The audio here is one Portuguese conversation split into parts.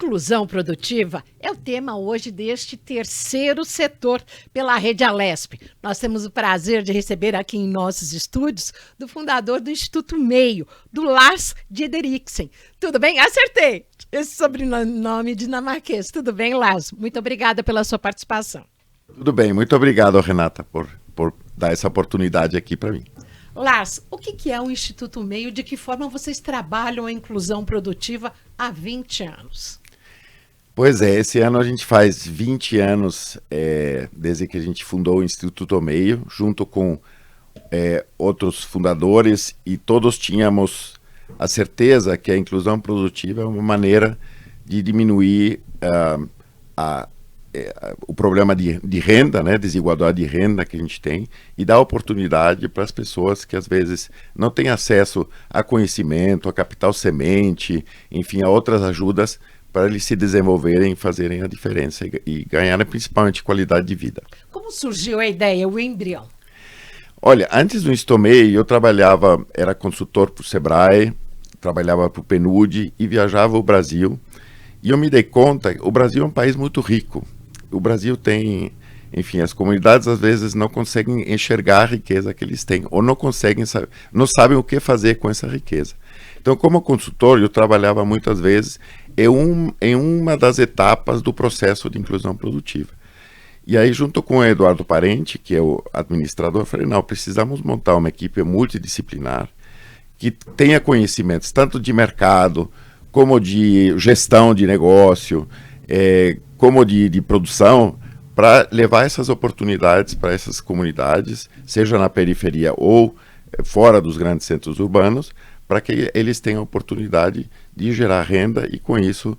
Inclusão produtiva é o tema hoje deste terceiro setor pela Rede Alesp. Nós temos o prazer de receber aqui em nossos estúdios do fundador do Instituto Meio, do Lars Dideriksen. Tudo bem? Acertei! Esse sobrenome dinamarquês. Tudo bem, Lars? Muito obrigada pela sua participação. Tudo bem, muito obrigado, Renata, por dar essa oportunidade aqui para mim. Lars, o que é o Instituto Meio? De que forma vocês trabalham a inclusão produtiva há 20 anos? Pois é, esse ano a gente faz 20 anos desde que a gente fundou o Instituto Meio, junto com outros fundadores, e todos tínhamos a certeza que a inclusão produtiva é uma maneira de diminuir o problema de renda, né, desigualdade de renda que a gente tem, e dar oportunidade para as pessoas que às vezes não têm acesso a conhecimento, a capital semente, enfim, a outras ajudas para eles se desenvolverem, fazerem a diferença e ganharem principalmente qualidade de vida. Como surgiu a ideia, o embrião? Olha, antes do Instomei eu era consultor para o Sebrae, trabalhava para o PNUD e viajava o Brasil, e eu me dei conta que o Brasil é um país muito rico. O Brasil tem, enfim, as comunidades às vezes não conseguem enxergar a riqueza que eles têm, ou não sabem o que fazer com essa riqueza. Então, como consultor, eu trabalhava muitas vezes em uma das etapas do processo de inclusão produtiva. E aí, junto com o Eduardo Parente, que é o administrador, eu falei, não, precisamos montar uma equipe multidisciplinar que tenha conhecimentos tanto de mercado, como de gestão de negócio, como de produção, para levar essas oportunidades para essas comunidades, seja na periferia ou fora dos grandes centros urbanos, para que eles tenham a oportunidade de gerar renda e, com isso,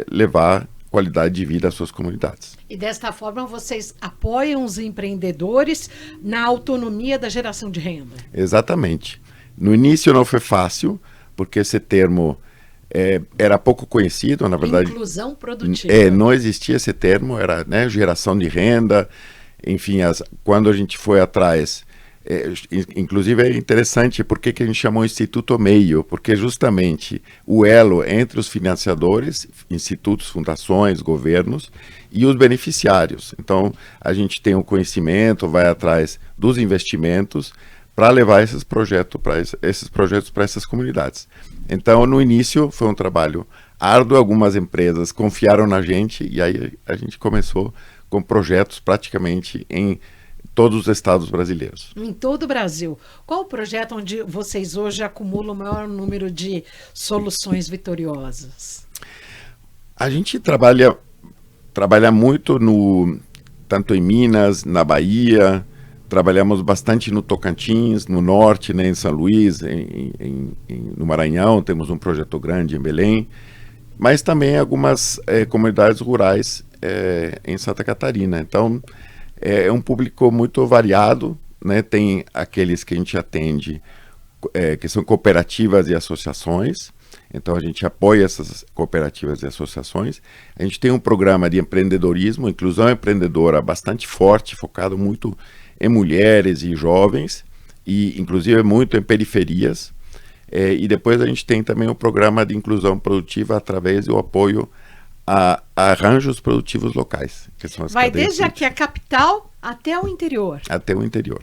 levar qualidade de vida às suas comunidades. E desta forma vocês apoiam os empreendedores na autonomia da geração de renda? Exatamente. No início não foi fácil, porque esse termo era pouco conhecido, na verdade. Inclusão produtiva. Não existia esse termo, era, né, geração de renda, enfim, quando a gente foi atrás, inclusive é interessante porque que a gente chamou Instituto Meio, porque justamente o elo entre os financiadores, institutos, fundações, governos e os beneficiários. Então, a gente tem o conhecimento, vai atrás dos investimentos para levar esses projetos para essas comunidades. Então, no início, foi um trabalho árduo, algumas empresas confiaram na gente, e aí a gente começou com projetos praticamente em todos os estados brasileiros. Em todo o Brasil. Qual o projeto onde vocês hoje acumulam o maior número de soluções vitoriosas? A gente trabalha muito tanto em Minas, na Bahia, trabalhamos bastante no Tocantins, no Norte, né, em São Luís, no Maranhão, temos um projeto grande em Belém, mas também algumas comunidades rurais em Santa Catarina. Então, é um público muito variado, né? Tem aqueles que a gente atende, que são cooperativas e associações, então a gente apoia essas cooperativas e associações. A gente tem um programa de empreendedorismo, inclusão empreendedora bastante forte, focado muito em mulheres e jovens, e inclusive muito em periferias. E depois a gente tem também um programa de inclusão produtiva através do apoio a arranjos produtivos locais, que são as Vai desde aqui a capital até o interior. Até o interior.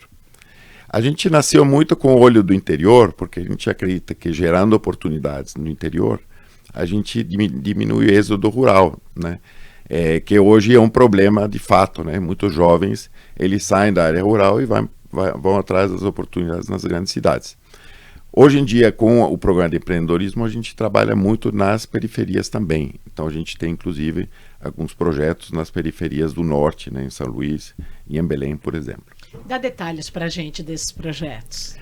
A gente nasceu muito com o olho do interior, porque a gente acredita que gerando oportunidades no interior, a gente diminui o êxodo rural, né? Que hoje é um problema de fato, né? Muitos jovens, eles saem da área rural e vão atrás das oportunidades nas grandes cidades. Hoje em dia, com o programa de empreendedorismo, a gente trabalha muito nas periferias também. Então, a gente tem, inclusive, alguns projetos nas periferias do norte, né, em São Luís e em Belém, por exemplo. Dá detalhes para a gente desses projetos.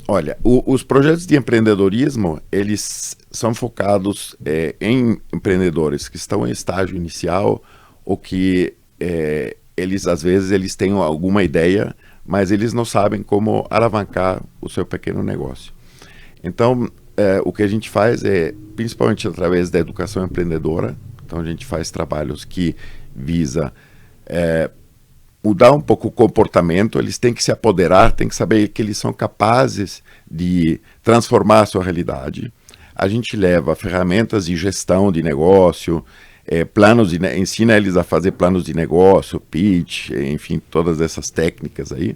Olha, os projetos de empreendedorismo, eles são focados em empreendedores que estão em estágio inicial ou que às vezes, eles têm alguma ideia, mas eles não sabem como alavancar o seu pequeno negócio. Então, o que a gente faz principalmente através da educação empreendedora, então a gente faz trabalhos que visa mudar um pouco o comportamento, eles têm que se apoderar, têm que saber que eles são capazes de transformar a sua realidade. a gente leva ferramentas de gestão de negócio, ensina eles a fazer planos de negócio, pitch, enfim, todas essas técnicas aí.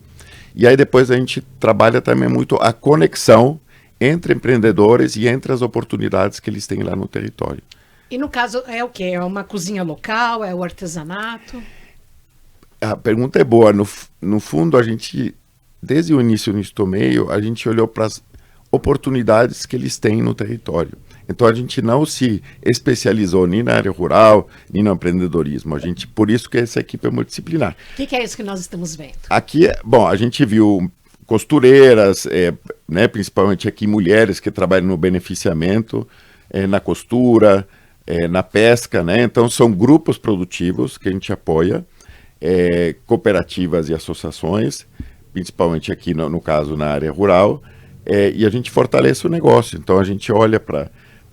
E aí depois a gente trabalha também muito a conexão entre empreendedores e entre as oportunidades que eles têm lá no território. E no caso é o quê? É uma cozinha local? É o artesanato? A pergunta é boa. No fundo, a gente, desde o início do Istomeio, a gente olhou para as oportunidades que eles têm no território. Então a gente não se especializou nem na área rural, nem no empreendedorismo. Por isso que essa equipe é multidisciplinar. O que é isso que nós estamos vendo? Aqui, bom, a gente viu costureiras, né, principalmente aqui mulheres que trabalham no beneficiamento, na costura, na pesca, né? Então são grupos produtivos que a gente apoia, cooperativas e associações, principalmente aqui no caso na área rural, e a gente fortalece o negócio. Então a gente olha para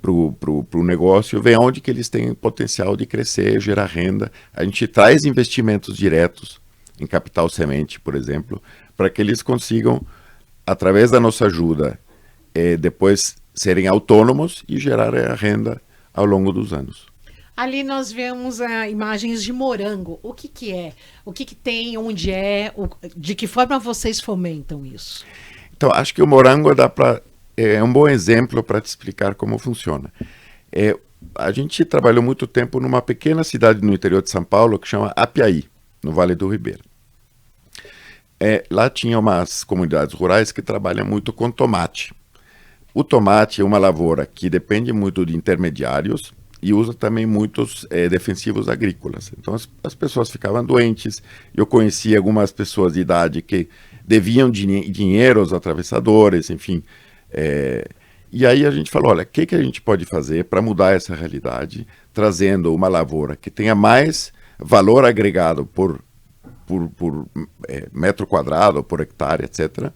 o negócio, vê onde que eles têm potencial de crescer, gerar renda. A gente traz investimentos diretos em capital semente, por exemplo, para que eles consigam, através da nossa ajuda, depois serem autônomos e gerar a renda ao longo dos anos. Ali nós vemos imagens de morango. O que é? O que tem? Onde é? De que forma vocês fomentam isso? Então, acho que o morango é um bom exemplo para te explicar como funciona. A gente trabalhou muito tempo numa pequena cidade no interior de São Paulo que chama Apiaí, no Vale do Ribeira. Lá tinha umas comunidades rurais que trabalham muito com tomate. O tomate é uma lavoura que depende muito de intermediários e usa também muitos defensivos agrícolas. Então as pessoas ficavam doentes. Eu conheci algumas pessoas de idade que deviam dinheiro aos atravessadores, enfim. E aí a gente falou, olha, o que a gente pode fazer para mudar essa realidade, trazendo uma lavoura que tenha mais valor agregado por metro quadrado, por hectare, etc.,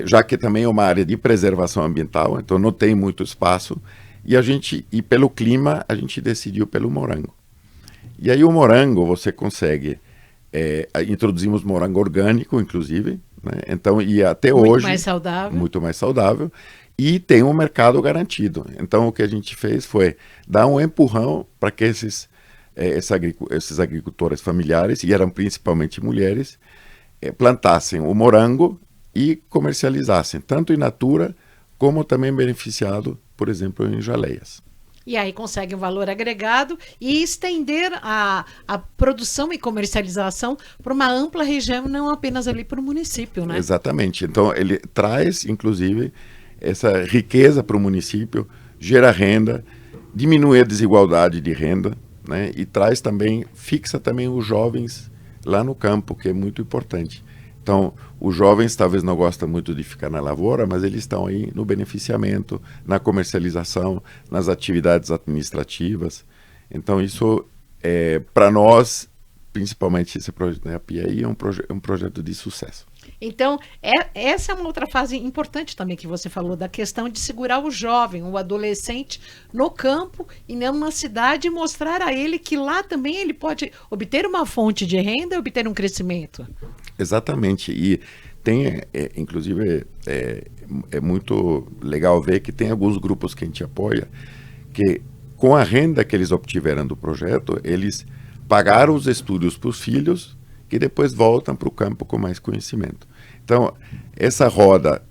já que também é uma área de preservação ambiental, então não tem muito espaço, e pelo clima a gente decidiu pelo morango. E aí o morango você consegue, introduzimos morango orgânico, inclusive, né? Então, e até hoje... Muito mais saudável, e tem um mercado garantido. Então o que a gente fez foi dar um empurrão para que esses agricultores familiares, e eram principalmente mulheres, plantassem o morango e comercializassem, tanto in natura, como também beneficiado, por exemplo, em geleias. E aí consegue um valor agregado e estender a produção e comercialização para uma ampla região, não apenas ali para o município, né? Exatamente. Então ele traz, inclusive, essa riqueza para o município, gera renda, diminui a desigualdade de renda, né? E fixa também os jovens lá no campo, que é muito importante. Então, os jovens talvez não gostam muito de ficar na lavoura, mas eles estão aí no beneficiamento, na comercialização, nas atividades administrativas. Então, isso, para nós, principalmente esse projeto da Apiaí, é um projeto de sucesso. Então, essa é uma outra fase importante também que você falou, da questão de segurar o jovem, o adolescente no campo e não na cidade, e mostrar a ele que lá também ele pode obter uma fonte de renda e obter um crescimento. Exatamente. E tem, inclusive, é muito legal ver que tem alguns grupos que a gente apoia, que com a renda que eles obtiveram do projeto, eles pagaram os estudos para os filhos, que depois voltam para o campo com mais conhecimento. Então, essa roda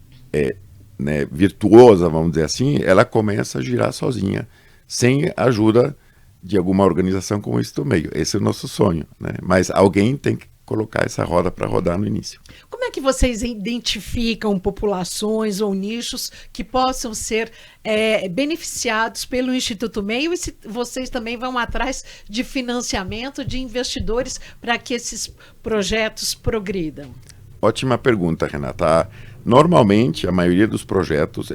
virtuosa, vamos dizer assim, ela começa a girar sozinha, sem a ajuda de alguma organização como esse do meio. Esse é o nosso sonho, né? Mas alguém tem que colocar essa roda para rodar no início. Como é que vocês identificam populações ou nichos que possam ser beneficiados pelo Instituto Meio, e se vocês também vão atrás de financiamento de investidores para que esses projetos progridam? Ótima pergunta, Renata. Normalmente, a maioria dos projetos,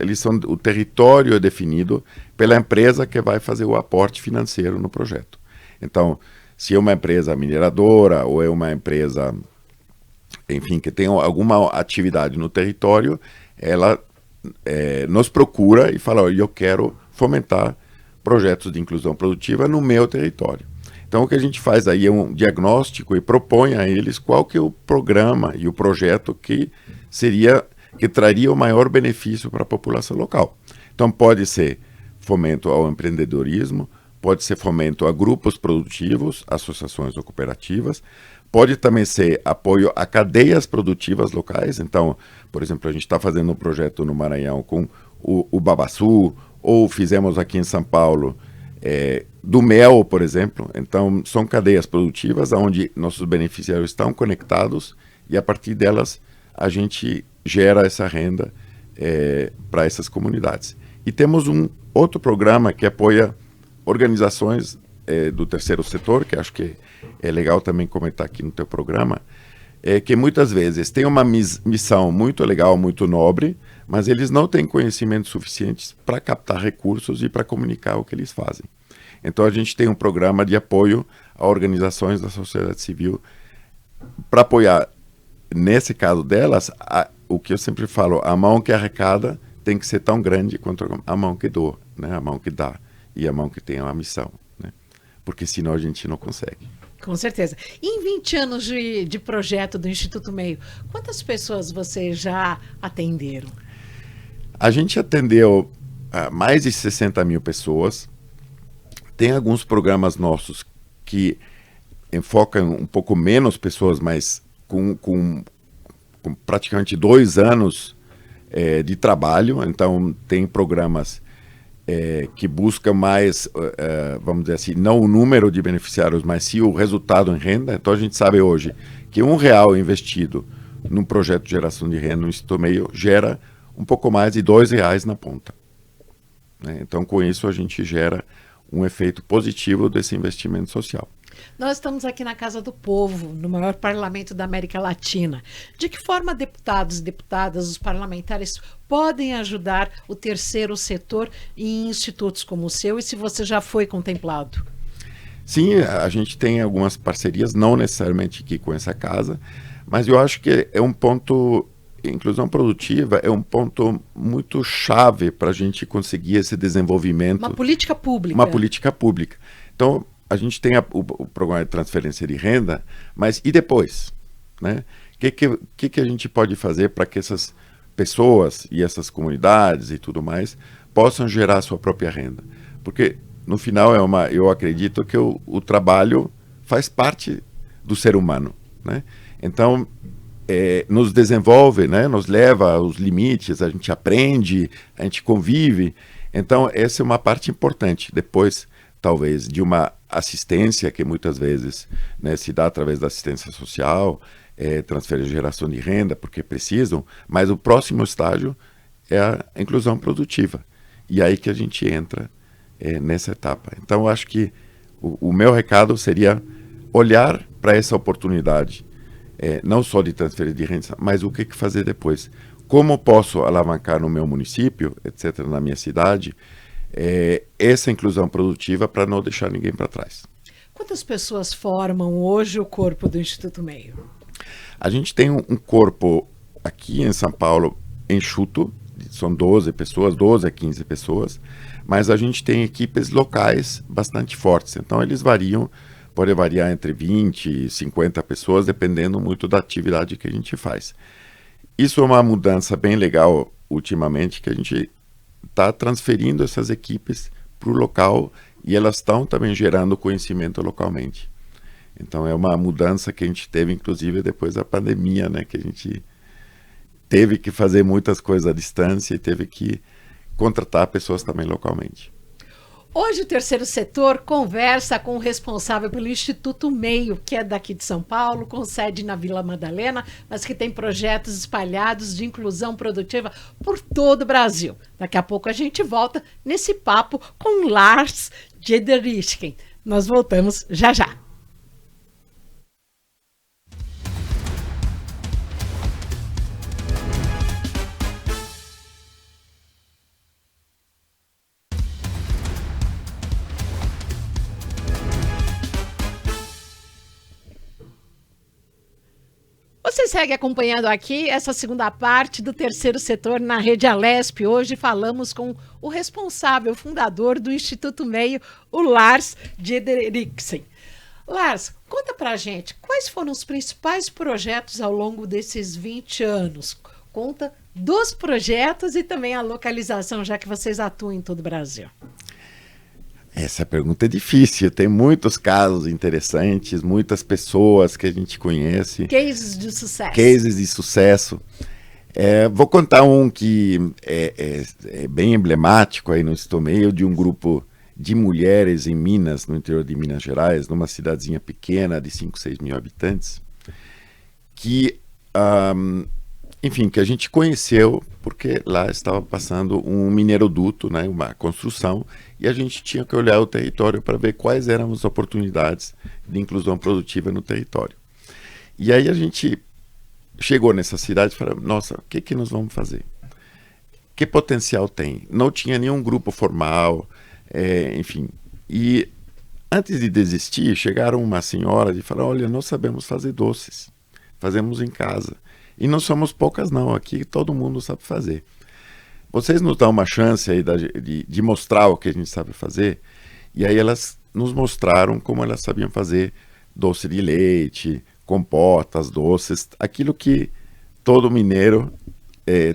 o território é definido pela empresa que vai fazer o aporte financeiro no projeto. Então, se é uma empresa mineradora ou é uma empresa, enfim, que tem alguma atividade no território, ela nos procura e fala, eu quero fomentar projetos de inclusão produtiva no meu território. Então, o que a gente faz aí é um diagnóstico e propõe a eles qual que é o programa e o projeto que traria o maior benefício para a população local. Então, pode ser fomento ao empreendedorismo, pode ser fomento a grupos produtivos, associações ou cooperativas, pode também ser apoio a cadeias produtivas locais. Então, por exemplo, a gente está fazendo um projeto no Maranhão com o Babaçu, ou fizemos aqui em São Paulo do mel, por exemplo. Então, são cadeias produtivas onde nossos beneficiários estão conectados e a partir delas a gente gera essa renda para essas comunidades. E temos um outro programa que apoia organizações do terceiro setor, que acho que é legal também comentar aqui no teu programa, que muitas vezes tem uma missão muito legal, muito nobre, mas eles não têm conhecimentos suficientes para captar recursos e para comunicar o que eles fazem. Então a gente tem um programa de apoio a organizações da sociedade civil para apoiar, nesse caso delas, o que eu sempre falo, a mão que arrecada tem que ser tão grande quanto a mão que doa, né? A mão que dá e a mão que tem uma missão, né? Porque senão a gente não consegue. Com certeza. E em 20 anos de projeto do Instituto Meio, quantas pessoas vocês já atenderam? A gente atendeu mais de 60 mil pessoas. Tem alguns programas nossos que enfocam um pouco menos pessoas, mas com praticamente 2 anos de trabalho. Então, tem programas que buscam mais, vamos dizer assim, não o número de beneficiários, mas sim o resultado em renda. Então, a gente sabe hoje que R$1 investido num projeto de geração de renda no Instituto Meio gera um pouco mais de R$2 na ponta, né? Então, com isso, a gente gera um efeito positivo desse investimento social. Nós estamos aqui na Casa do Povo, no maior parlamento da América Latina. De que forma deputados e deputadas, os parlamentares, podem ajudar o terceiro setor em institutos como o seu, e se você já foi contemplado? Sim, a gente tem algumas parcerias, não necessariamente aqui com essa casa, mas eu acho que é um ponto, inclusão produtiva é um ponto muito chave para a gente conseguir esse desenvolvimento. Uma política pública. Uma política pública. Então, a gente tem o programa de transferência de renda, mas e depois, né? O que a gente pode fazer para que essas pessoas e essas comunidades e tudo mais possam gerar a sua própria renda? Porque, no final, eu acredito que o trabalho faz parte do ser humano, né? Então, nos desenvolve, né? Nos leva aos limites, a gente aprende, a gente convive. Então, essa é uma parte importante. Depois, talvez, de uma assistência que muitas vezes, né, se dá através da assistência social, transferência de geração de renda, porque precisam, mas o próximo estágio é a inclusão produtiva. E aí que a gente entra nessa etapa. Então, eu acho que o meu recado seria olhar para essa oportunidade, não só de transferência de renda, mas o que fazer depois. Como posso alavancar no meu município, etc., na minha cidade, essa inclusão produtiva para não deixar ninguém para trás. Quantas pessoas formam hoje o corpo do Instituto Meio? A gente tem um corpo aqui em São Paulo enxuto, são 12 pessoas, 12 a 15 pessoas, mas a gente tem equipes locais bastante fortes, então eles pode variar entre 20 e 50 pessoas, dependendo muito da atividade que a gente faz. Isso é uma mudança bem legal ultimamente, que a gente está transferindo essas equipes para o local e elas estão também gerando conhecimento localmente. Então é uma mudança que a gente teve, inclusive, depois da pandemia, né? Que a gente teve que fazer muitas coisas à distância e teve que contratar pessoas também localmente. Hoje o terceiro setor conversa com o responsável pelo Instituto Meio, que é daqui de São Paulo, com sede na Vila Madalena, mas que tem projetos espalhados de inclusão produtiva por todo o Brasil. Daqui a pouco a gente volta nesse papo com Lars Jederischen. Nós voltamos já já. Você segue acompanhando aqui essa segunda parte do terceiro setor na Rede Alesp. Hoje falamos com o responsável, fundador do Instituto Meio, o Lars Jederischen. Lars, conta pra gente, quais foram os principais projetos ao longo desses 20 anos? conta dos projetos e também a localização, já que vocês atuam em todo o Brasil. Essa pergunta é difícil, tem muitos casos interessantes, muitas pessoas que a gente conhece. Cases de sucesso. Cases de sucesso. Vou contar um que é bem emblemático aí no Istomeio, de um grupo de mulheres em Minas, no interior de Minas Gerais, numa cidadezinha pequena de 5, 6 mil habitantes, que, enfim, que a gente conheceu porque lá estava passando um mineroduto, né, uma construção, e a gente tinha que olhar o território para ver quais eram as oportunidades de inclusão produtiva no território. E aí a gente chegou nessa cidade e falou, nossa, o que nós vamos fazer? Que potencial tem? Não tinha nenhum grupo formal, enfim. E antes de desistir, chegaram uma senhora e falaram, olha, nós sabemos fazer doces, fazemos em casa. E não somos poucas não, aqui todo mundo sabe fazer. Vocês nos dão uma chance aí de mostrar o que a gente sabe fazer? E aí elas nos mostraram como elas sabiam fazer doce de leite, compotas, doces, aquilo que todo mineiro,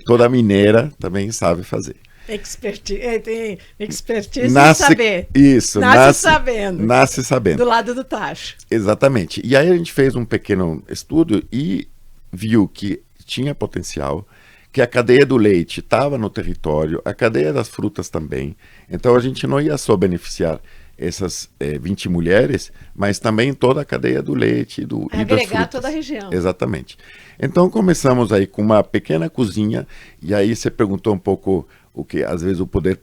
toda mineira também sabe fazer. Tem expertise em saber. Isso, nasce sabendo. Nasce sabendo. Do lado do tacho. Exatamente. E aí a gente fez um pequeno estudo e viu que tinha potencial, que a cadeia do leite estava no território, a cadeia das frutas também. Então a gente não ia só beneficiar essas 20 mulheres, mas também toda a cadeia do leite e das frutas. Agregar toda a região. Exatamente. Então começamos aí com uma pequena cozinha, e aí você perguntou um pouco o que às vezes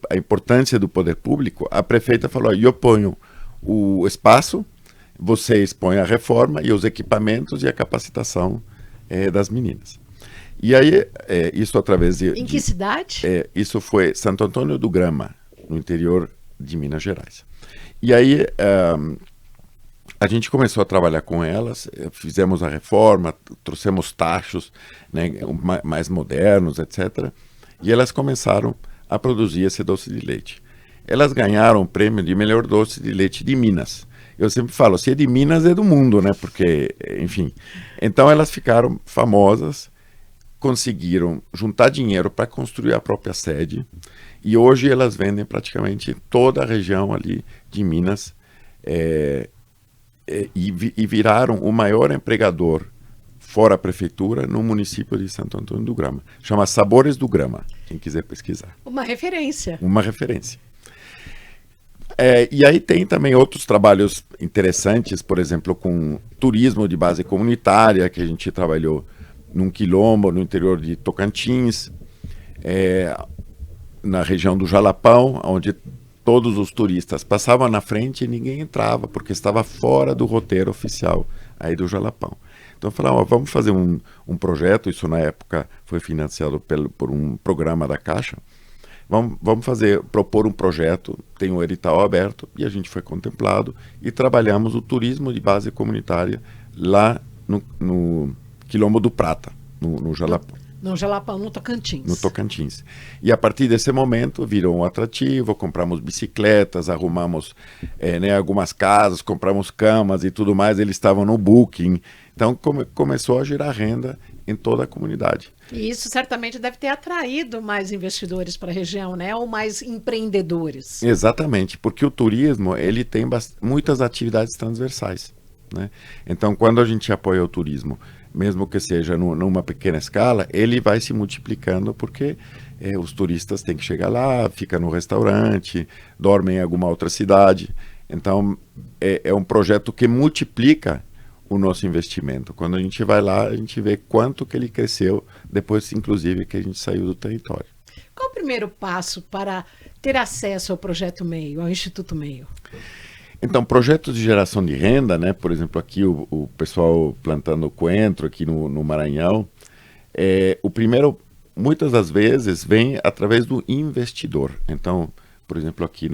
a importância do poder público. A prefeita falou, eu ponho o espaço, vocês põem a reforma e os equipamentos e a capacitação das meninas. E aí, isso através de... Em que cidade? Isso foi Santo Antônio do Grama, no interior de Minas Gerais. E aí, a gente começou a trabalhar com elas, fizemos a reforma, trouxemos tachos, né, mais modernos, etc. E elas começaram a produzir esse doce de leite. Elas ganharam o prêmio de melhor doce de leite de Minas. Eu sempre falo, se é de Minas, é do mundo, né? Porque, enfim. Então elas ficaram famosas, conseguiram juntar dinheiro para construir a própria sede, e hoje elas vendem praticamente toda a região ali de Minas, e viraram o maior empregador fora a prefeitura no município de Santo Antônio do Grama. Chama Sabores do Grama, quem quiser pesquisar. Uma referência. Uma referência. E aí tem também outros trabalhos interessantes, por exemplo, com turismo de base comunitária, que a gente trabalhou num quilombo no interior de Tocantins, na região do Jalapão, onde todos os turistas passavam na frente e ninguém entrava, porque estava fora do roteiro oficial aí do Jalapão. Então falaram, vamos fazer um projeto, isso na época foi financiado por um programa da Caixa. Vamos propor um projeto, tem um edital aberto, e a gente foi contemplado, e trabalhamos o turismo de base comunitária lá no Quilombo do Prata, no Jalapão. No Jalapão, no Tocantins. No Tocantins. E a partir desse momento virou um atrativo, compramos bicicletas, arrumamos algumas casas, compramos camas e tudo mais, eles estavam no Booking. Então começou a gerar renda em toda a comunidade. E isso certamente deve ter atraído mais investidores para a região, né? Ou mais empreendedores. Exatamente, porque o turismo ele tem muitas atividades transversais, né? Então, quando a gente apoia o turismo, mesmo que seja numa pequena escala, ele vai se multiplicando porque os turistas têm que chegar lá, ficam no restaurante, dormem em alguma outra cidade. Então, é um projeto que multiplica o nosso investimento. Quando a gente vai lá, a gente vê quanto que ele cresceu depois, inclusive, que a gente saiu do território. Qual o primeiro passo para ter acesso ao Projeto Meio, ao Instituto Meio? Então, projetos de geração de renda, né? Por exemplo, aqui o pessoal plantando coentro aqui no Maranhão, o primeiro, muitas das vezes, vem através do investidor. Então, por exemplo, aqui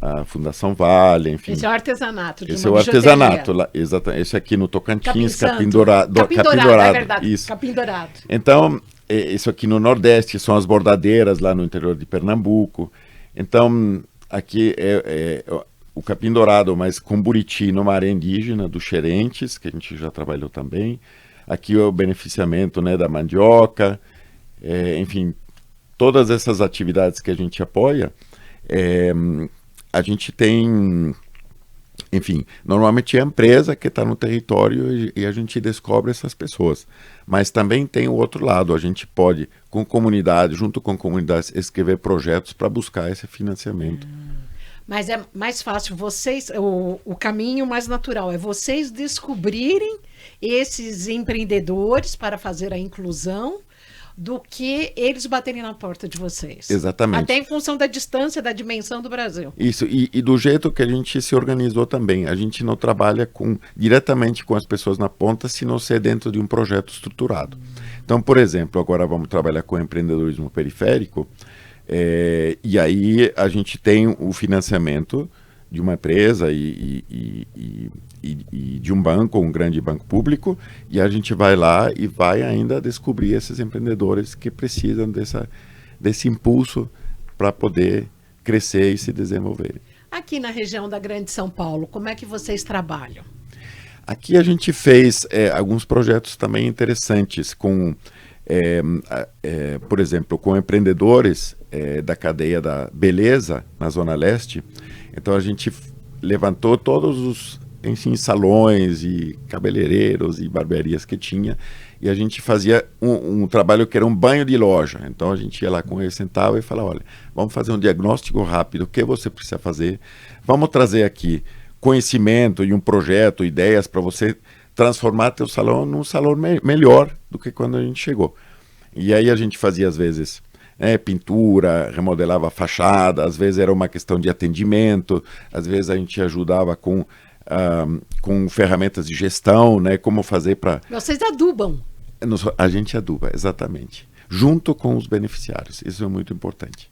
a Fundação Vale, enfim. Esse é o artesanato. Esse é o artesanato, exatamente. Esse aqui no Tocantins, Capim Dourado. É verdade, isso. Capim Dourado. Então, isso aqui no Nordeste, são as bordadeiras lá no interior de Pernambuco. Então, aqui o Capim Dourado, mas com Buriti, numa área indígena, do Xerentes, que a gente já trabalhou também. Aqui é o beneficiamento, né, da mandioca. enfim, todas essas atividades que a gente apoia, a gente tem, enfim, normalmente é a empresa que está no território e a gente descobre essas pessoas. Mas também tem o outro lado, a gente pode, junto com comunidades, escrever projetos para buscar esse financiamento. Mas é mais fácil o caminho mais natural é vocês descobrirem esses empreendedores para fazer a inclusão do que eles baterem na porta de vocês. Exatamente. Até em função da distância, da dimensão do Brasil. Isso, e do jeito que a gente se organizou também. A gente não trabalha diretamente com as pessoas na ponta, se não ser dentro de um projeto estruturado. Então, por exemplo, agora vamos trabalhar com empreendedorismo periférico, e aí a gente tem o financiamento de uma empresa e de um banco, um grande banco público, e a gente vai lá e vai ainda descobrir esses empreendedores que precisam desse impulso para poder crescer e se desenvolver. Aqui na região da Grande São Paulo, como é que vocês trabalham? Aqui a gente fez alguns projetos também interessantes com, por exemplo, com empreendedores da cadeia da beleza na Zona Leste. Então a gente levantou todos os salões e cabeleireiros e barbearias que tinha, e a gente fazia um trabalho que era um banho de loja. Então a gente ia lá com ele, sentava e falava, olha, vamos fazer um diagnóstico rápido, o que você precisa fazer, vamos trazer aqui conhecimento e um projeto, ideias para você transformar teu salão num salão melhor do que quando a gente chegou. E aí a gente fazia às vezes pintura, remodelava a fachada, às vezes era uma questão de atendimento, às vezes a gente ajudava com ferramentas de gestão, né, como fazer para... Vocês adubam. A gente aduba, exatamente. Junto com os beneficiários, isso é muito importante.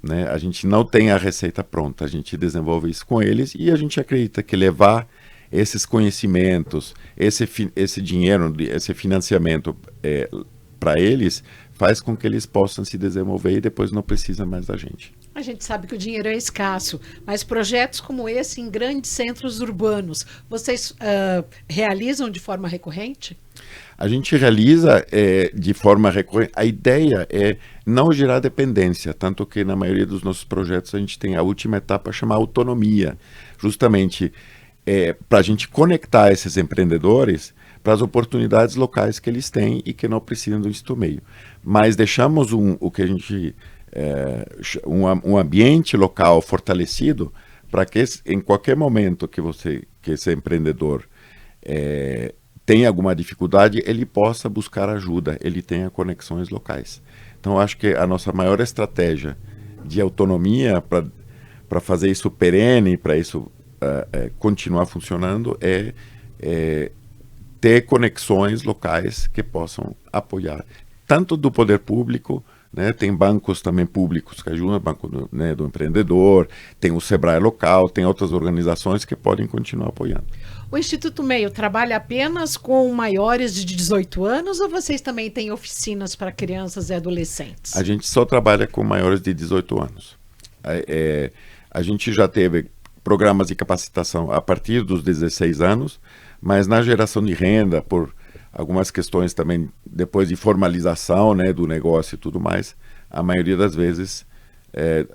Né? A gente não tem a receita pronta, a gente desenvolve isso com eles e a gente acredita que levar esses conhecimentos, esse dinheiro, esse financiamento para eles, faz com que eles possam se desenvolver e depois não precisa mais da gente. A gente sabe que o dinheiro é escasso, mas projetos como esse em grandes centros urbanos, vocês realizam de forma recorrente? A gente realiza de forma recorrente. A ideia é não gerar dependência, tanto que na maioria dos nossos projetos a gente tem a última etapa chamada autonomia, justamente para a gente conectar esses empreendedores para as oportunidades locais que eles têm e que não precisam do Instituto Meio. Mas deixamos o que a gente... um ambiente local fortalecido para que em qualquer momento que esse empreendedor tenha alguma dificuldade, ele possa buscar ajuda, ele tenha conexões locais. Então, acho que a nossa maior estratégia de autonomia para fazer isso perene, para isso continuar funcionando, é ter conexões locais que possam apoiar, tanto do poder público, né, tem bancos também públicos que ajudam, Banco do Empreendedor, tem o Sebrae local, tem outras organizações que podem continuar apoiando. O Instituto Meio trabalha apenas com maiores de 18 anos ou vocês também têm oficinas para crianças e adolescentes? A gente só trabalha com maiores de 18 anos. A gente já teve programas de capacitação a partir dos 16 anos, mas na geração de renda, por algumas questões também depois de formalização, né, do negócio e tudo mais, a maioria das vezes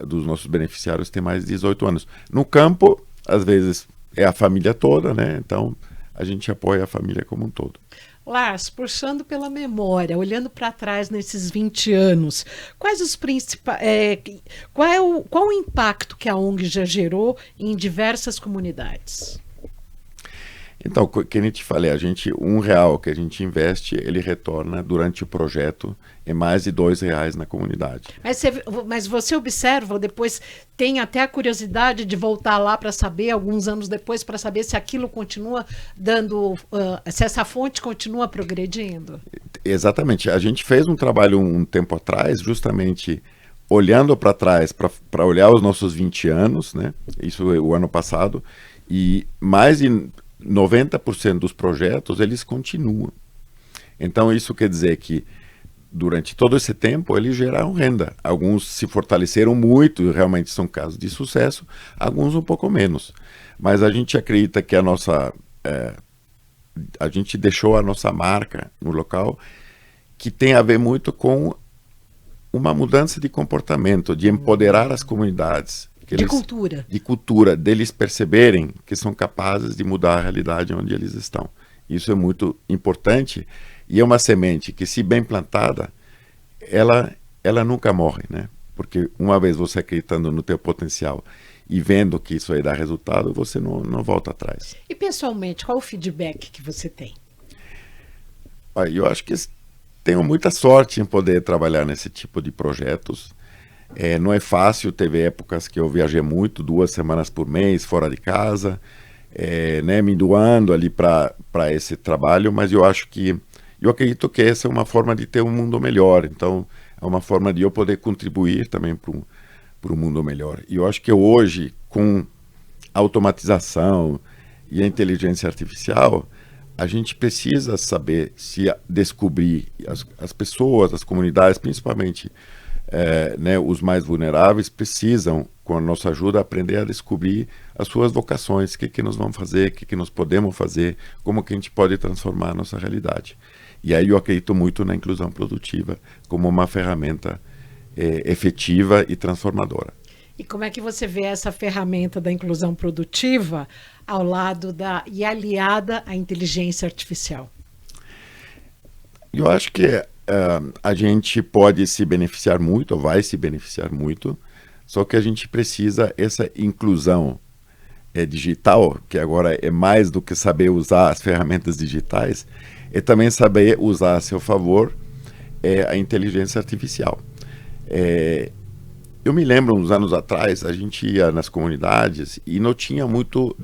dos nossos beneficiários tem mais de 18 anos. No campo, às vezes é a família toda, né? Então a gente apoia a família como um todo. Lars, puxando pela memória, olhando para trás nesses 20 anos, quais os principais, qual o impacto que a ONG já gerou em diversas comunidades? Então, que a gente falei, R$1 que a gente investe, ele retorna durante o projeto em mais de R$2 na comunidade. Mas você observa, depois tem até a curiosidade de voltar lá para saber, alguns anos depois, para saber se aquilo continua dando, se essa fonte continua progredindo? Exatamente. A gente fez um trabalho um tempo atrás, justamente olhando para trás, para olhar os nossos 20 anos, né? Isso o ano passado, e mais de 90% dos projetos, eles continuam. Então, isso quer dizer que, durante todo esse tempo, eles geraram renda. Alguns se fortaleceram muito, e realmente são casos de sucesso, alguns um pouco menos. Mas a gente acredita que a gente deixou a nossa marca no local que tem a ver muito com uma mudança de comportamento, de empoderar as comunidades. De cultura, deles perceberem que são capazes de mudar a realidade onde eles estão. Isso é muito importante e é uma semente que, se bem plantada, ela nunca morre, né? Porque uma vez você acreditando no teu potencial e vendo que isso aí dá resultado, você não volta atrás. E pessoalmente, qual o feedback que você tem? Eu acho que tenho muita sorte em poder trabalhar nesse tipo de projetos. Não é fácil, teve épocas que eu viajei muito, 2 semanas por mês, fora de casa, né, me doando ali para esse trabalho, mas eu acredito que essa é uma forma de ter um mundo melhor, então é uma forma de eu poder contribuir também para um mundo melhor. E eu acho que hoje, com a automatização e a inteligência artificial, a gente precisa saber descobrir as pessoas, as comunidades, principalmente né, os mais vulneráveis, precisam, com a nossa ajuda, aprender a descobrir as suas vocações, o que nós vamos fazer, o que nós podemos fazer, como que a gente pode transformar a nossa realidade. E aí eu acredito muito na inclusão produtiva como uma ferramenta efetiva e transformadora. E como é que você vê essa ferramenta da inclusão produtiva ao lado e aliada à inteligência artificial? Eu acho que a gente pode se beneficiar muito, ou vai se beneficiar muito, só que a gente precisa essa inclusão digital, que agora é mais do que saber usar as ferramentas digitais, é também saber usar a seu favor a inteligência artificial. Eu me lembro, uns anos atrás, a gente ia nas comunidades e não tinha muito...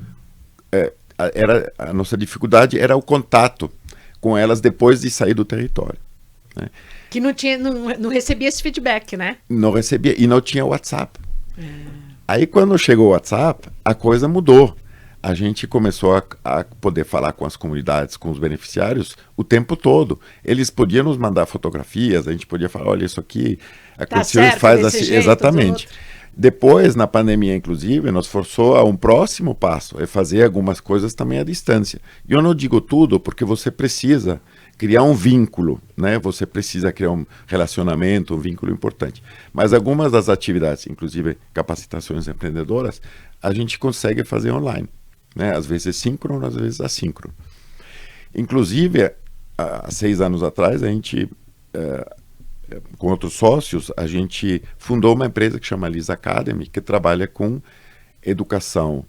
a nossa dificuldade era o contato com elas depois de sair do território. Né? Que não recebia esse feedback, né? Não recebia, e não tinha WhatsApp. Aí quando chegou o WhatsApp, a coisa mudou. A gente começou a poder falar com as comunidades, com os beneficiários, o tempo todo. Eles podiam nos mandar fotografias, a gente podia falar, olha, isso aqui aconteceu, certo, faz assim. Jeito, exatamente. Depois, na pandemia, inclusive, nos forçou a um próximo passo, é fazer algumas coisas também à distância. E eu não digo tudo, porque você precisa criar um vínculo, né? Você precisa criar um relacionamento, um vínculo importante. Mas algumas das atividades, inclusive capacitações empreendedoras, a gente consegue fazer online. Né? Às vezes síncrono, às vezes assíncrono. Inclusive, há 6 anos atrás, a gente, com outros sócios, a gente fundou uma empresa que chama Lisa Academy, que trabalha com educação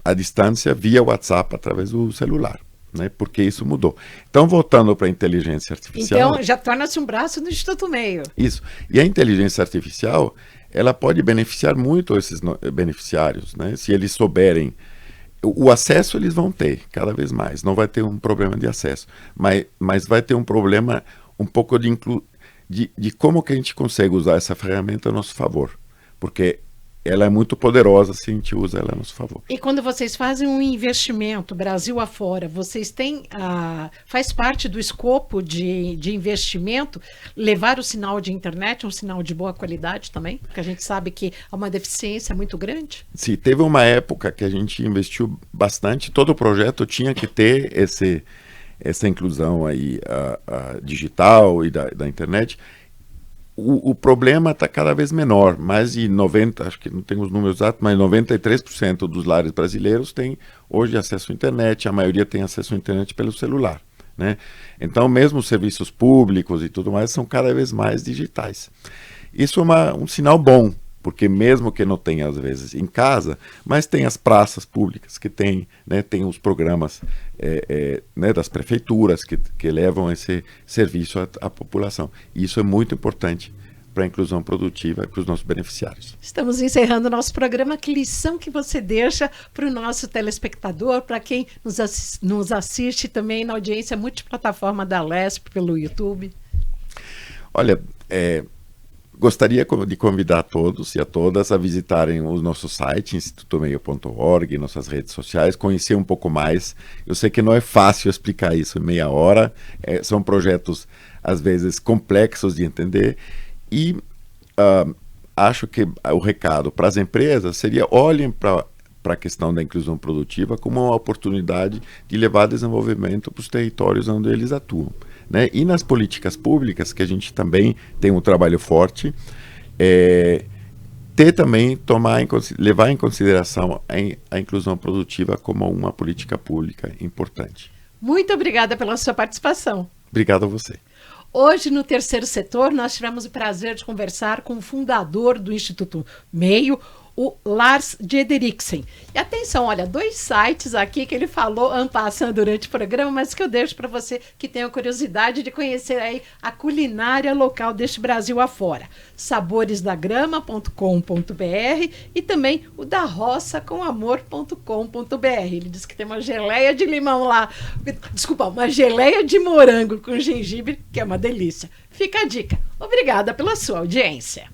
à distância via WhatsApp, através do celular. Né? Porque isso mudou. Então, voltando para a inteligência artificial... Então, já torna-se um braço do Instituto Meio. Isso. E a inteligência artificial, ela pode beneficiar muito esses beneficiários, né? Se eles souberem. O acesso eles vão ter cada vez mais, não vai ter um problema de acesso, mas vai ter um problema um pouco de como que a gente consegue usar essa ferramenta a nosso favor, porque ela é muito poderosa se a gente usa ela a nosso favor. E quando vocês fazem um investimento Brasil afora, vocês têm, faz parte do escopo de investimento levar o sinal de internet, um sinal de boa qualidade também? Porque a gente sabe que há uma deficiência muito grande. Sim, teve uma época que a gente investiu bastante, todo projeto tinha que ter essa inclusão aí, digital e da internet. O problema está cada vez menor, mais de 90%, acho que não tenho os números exatos, mas 93% dos lares brasileiros têm hoje acesso à internet, a maioria tem acesso à internet pelo celular. Né? Então, mesmo os serviços públicos e tudo mais são cada vez mais digitais. Isso é um sinal bom, porque mesmo que não tenha, às vezes, em casa, mas tem as praças públicas que tem, né, tem os programas né, das prefeituras que levam esse serviço à população. E isso é muito importante para a inclusão produtiva e para os nossos beneficiários. Estamos encerrando o nosso programa. Que lição que você deixa para o nosso telespectador, para quem nos assiste também na audiência multiplataforma da Lesp pelo YouTube? Olha, gostaria de convidar a todos e a todas a visitarem o nosso site, institutomeio.org, nossas redes sociais, conhecer um pouco mais. Eu sei que não é fácil explicar isso em meia hora, são projetos, às vezes, complexos de entender, e acho que o recado para as empresas seria: olhem para para a questão da inclusão produtiva como uma oportunidade de levar desenvolvimento para os territórios onde eles atuam, né? E nas políticas públicas, que a gente também tem um trabalho forte, levar em consideração a inclusão produtiva como uma política pública importante. Muito obrigada pela sua participação. Obrigado a você. Hoje, no Terceiro Setor, nós tivemos o prazer de conversar com o fundador do Instituto Meio, o Lars Jederiksen. E atenção, olha, 2 sites aqui que ele falou en passant durante o programa, mas que eu deixo para você que tenha curiosidade de conhecer aí a culinária local deste Brasil afora. saboresdagrama.com.br e também o darroçacomamor.com.br. Ele disse que tem uma geleia de limão lá, desculpa, uma geleia de morango com gengibre, que é uma delícia. Fica a dica. Obrigada pela sua audiência.